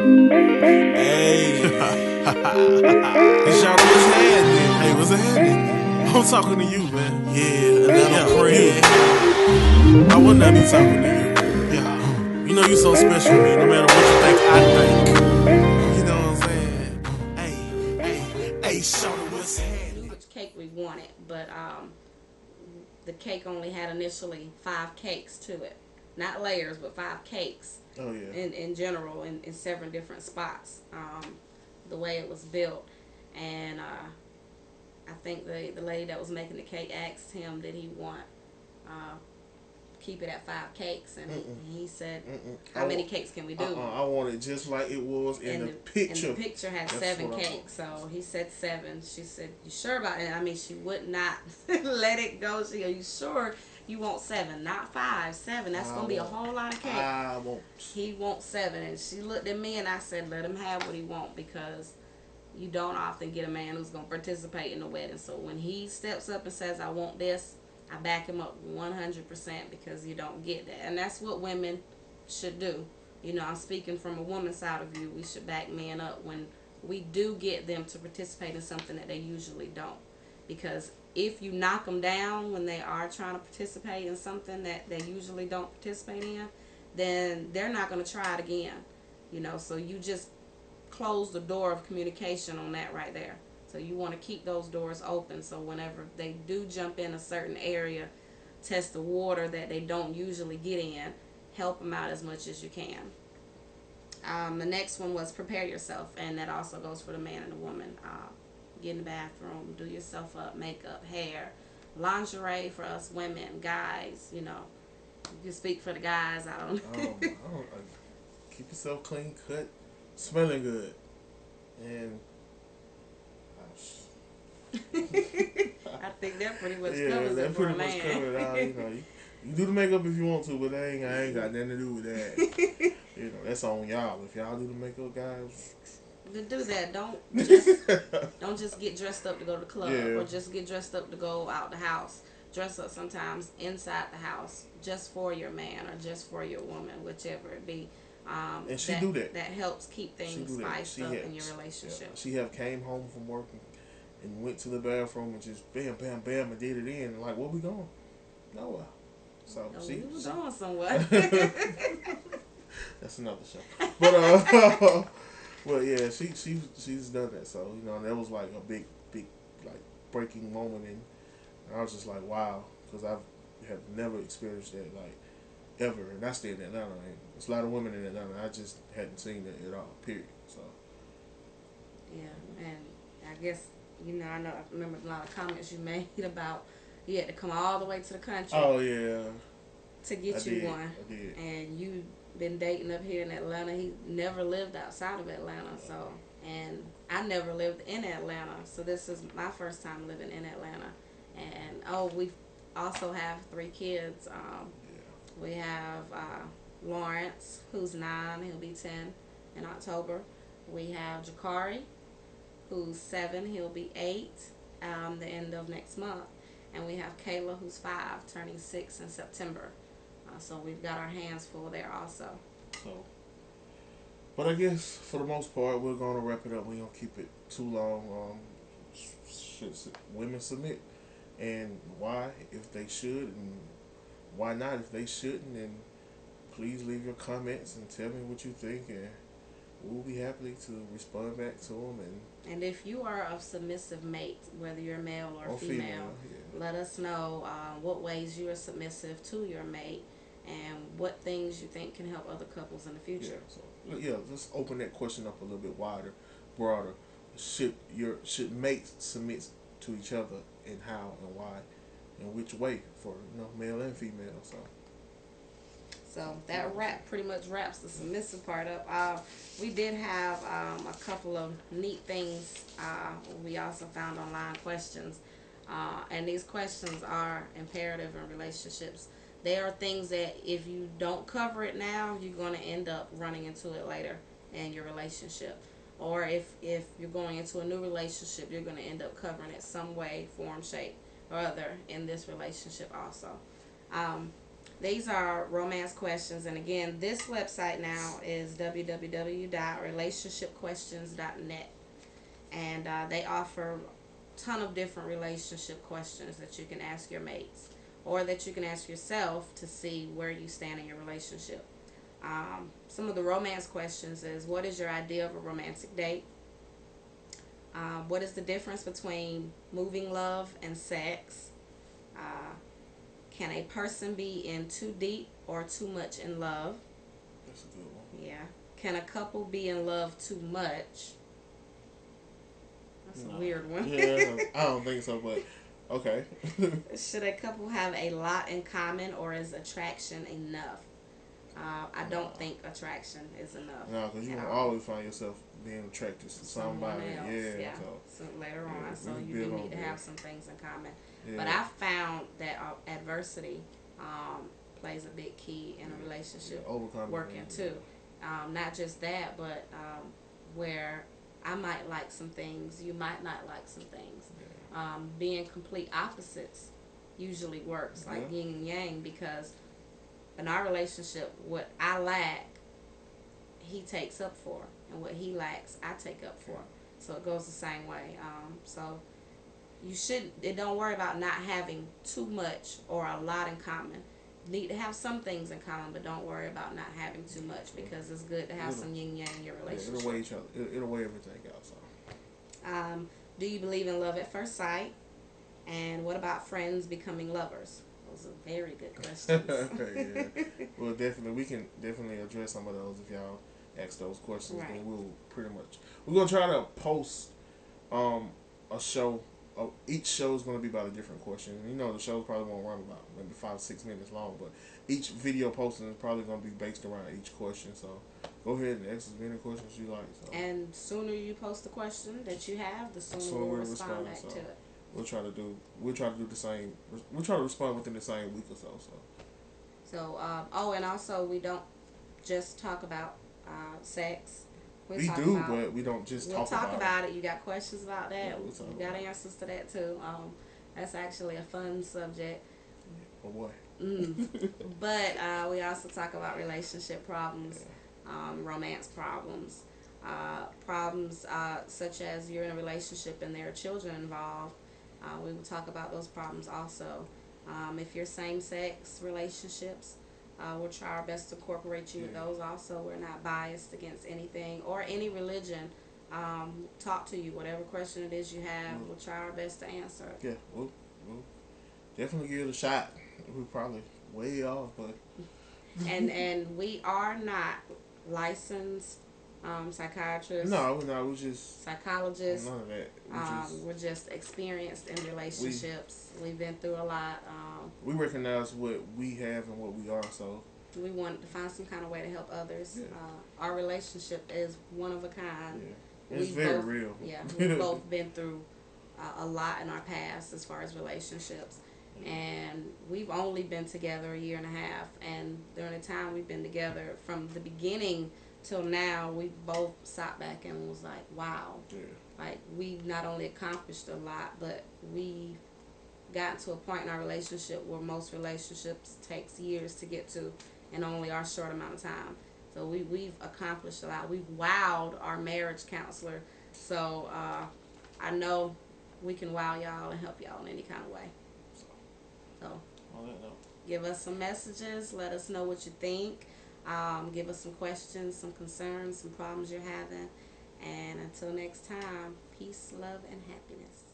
Hey. It's y'all what's happening? Hey, what's happening? I'm talking to you, man. Yeah, Atlanta friend. Why wouldn't I be talking to you? Yeah. You know you so special to me, no matter what you think, I think. You know what I'm saying? Hey, shawty, what's happening? Which cake we wanted, but the cake only had initially 5 cakes to it. Not layers, but 5 cakes. Oh, yeah. In general, in several different spots. The way it was built. And I think the lady that was making the cake asked him, did he want keep it at 5 cakes, and he said, how many cakes can we do? I want it just like it was in the picture. And the picture had 7 cakes, so he said 7. She said, you sure about it? I mean, she would not let it go. She goes, you sure you want 7, not 5, 7? That's going to be a whole lot of cake. I won't. He wants 7. And she looked at me and I said, let him have what he wants, because you don't often get a man who's going to participate in the wedding. So when he steps up and says, I want this, I back him up 100%, because you don't get that. And that's what women should do. You know, I'm speaking from a woman's side of view. We should back men up when we do get them to participate in something that they usually don't. Because if you knock them down when they are trying to participate in something that they usually don't participate in, then they're not going to try it again. You know, so you just close the door of communication on that right there. So you want to keep those doors open, so whenever they do jump in a certain area, test the water that they don't usually get in, help them out as much as you can. The next one was prepare yourself, and that also goes for the man and the woman. Get in the bathroom, do yourself up, makeup, hair, lingerie for us women, guys. You know, you can speak for the guys. I don't. Keep yourself clean cut, smelling good, and. I think that pretty much covers it for a man. You know, you do the makeup if you want to, but I ain't got nothing to do with that. You know, that's on y'all. If y'all do the makeup, guys, to do that, don't just get dressed up to go to the club, or just get dressed up to go out the house. Dress up sometimes inside the house, just for your man or just for your woman, whichever it be. And she do that. That helps keep things spiced up in your relationship. Yeah. She have came home from work and went to the bathroom and just bam, bam, bam, and did it in. Like, where we going? Nowhere. So we was going somewhere. That's another show. But well, yeah, she's done that. So you know, and that was like a big like breaking moment, and I was just like, wow, because I have never experienced that like ever, and I stay in Atlanta. And there's a lot of women in Atlanta. I just hadn't seen it at all. Period. So yeah, and I guess. You know, I remember a lot of comments you made about you had to come all the way to the country. Oh, yeah. To get you one. I did. And you've been dating up here in Atlanta. He never lived outside of Atlanta, so. And I never lived in Atlanta, so this is my first time living in Atlanta. And, we also have 3 kids. We have Lawrence, who's 9. He'll be 10 in October. We have Jakari, who's 7, he'll be 8 the end of next month. And we have Kayla, who's 5, turning 6 in September. So we've got our hands full there also. So, but I guess for the most part, we're going to wrap it up. We don't keep it too long. Should women submit? And why, if they should, and why not if they shouldn't? And please leave your comments and tell me what you think, and we'll be happy to respond back to them. And if you are a submissive mate, whether you're male or female, let us know what ways you are submissive to your mate and what things you think can help other couples in the future. Let's open that question up a little bit wider, broader. Should mates submit to each other, and how and why, and which way for male and female? So that pretty much wraps the submissive part up. We did have a couple of neat things we also found online questions. And these questions are imperative in relationships. They are things that if you don't cover it now, you're going to end up running into it later in your relationship. Or if you're going into a new relationship, you're going to end up covering it some way, form, shape, or other in this relationship also. These are romance questions, and again, this website now is www.relationshipquestions.net, and they offer a ton of different relationship questions that you can ask your mates or that you can ask yourself to see where you stand in your relationship. Some of the romance questions is, what is your idea of a romantic date? What is the difference between moving love and sex? Can a person be in too deep or too much in love? That's a good one. Yeah. Can a couple be in love too much? That's a weird one. Yeah, I don't think so, but okay. Should a couple have a lot in common, or is attraction enough? I don't think attraction is enough. No, because you will always find yourself being attracted to somebody. Else. Yeah. So later on, so you do need to have some things in common. Yeah. But I found that adversity plays a big key in a relationship working too. Not just that, but where I might like some things, you might not like some things. Yeah. Being complete opposites usually works, like yin and yang, because in our relationship, what I lack, he takes up for, and what he lacks, I take up for. So it goes the same way. So you don't worry about not having too much or a lot in common. You need to have some things in common, but don't worry about not having too much, because it's good to have some yin yang in your relationship. It'll weigh everything out. So. Do you believe in love at first sight? And what about friends becoming lovers? Those are very good questions. Yeah. Well, definitely, we can definitely address some of those if y'all ask those questions. Right. Then we're gonna try to post a show. Each show is gonna be about a different question. You know, the show probably won't run about maybe 5-6 minutes long, but each video posting is probably gonna be based around each question. So go ahead and ask as many questions you like. So. And sooner you post the question that you have, the sooner we'll respond back to it. We'll try to do the same. We'll try to respond within the same week or so. So, and also we don't just talk about sex. We do, but we don't just talk about it. We'll talk about it. You got questions about that? Yeah, you got answers to that too. That's actually a fun subject. Oh boy. But we also talk about relationship problems, romance problems, problems such as you're in a relationship and there are children involved. We will talk about those problems also. If you're same-sex relationships, we'll try our best to incorporate you with those also. We're not biased against anything or any religion. Talk to you, whatever question it is you have, we'll try our best to answer it. Yeah, we'll definitely give it a shot. We're probably way off, but... and we are not licensed psychiatrists. No, we're not. We're just psychologists. None of that. We're just experienced in relationships. We've been through a lot. We recognize what we have and what we are, so we wanted to find some kind of way to help others. Yeah. Our relationship is one of a kind. Yeah. It's very real. Yeah, we've both been through a lot in our past as far as relationships. And we've only been together a year and a half, and during the time we've been together, from the beginning till now, we both sat back and was like, wow. Yeah. Like, we've not only accomplished a lot, but we've gotten to a point in our relationship where most relationships takes years to get to in only our short amount of time. So we've accomplished a lot. We've wowed our marriage counselor. So I know we can wow y'all and help y'all in any kind of way. So give us some messages. Let us know what you think. Give us some questions, some concerns, some problems you're having. And until next time, peace, love, and happiness.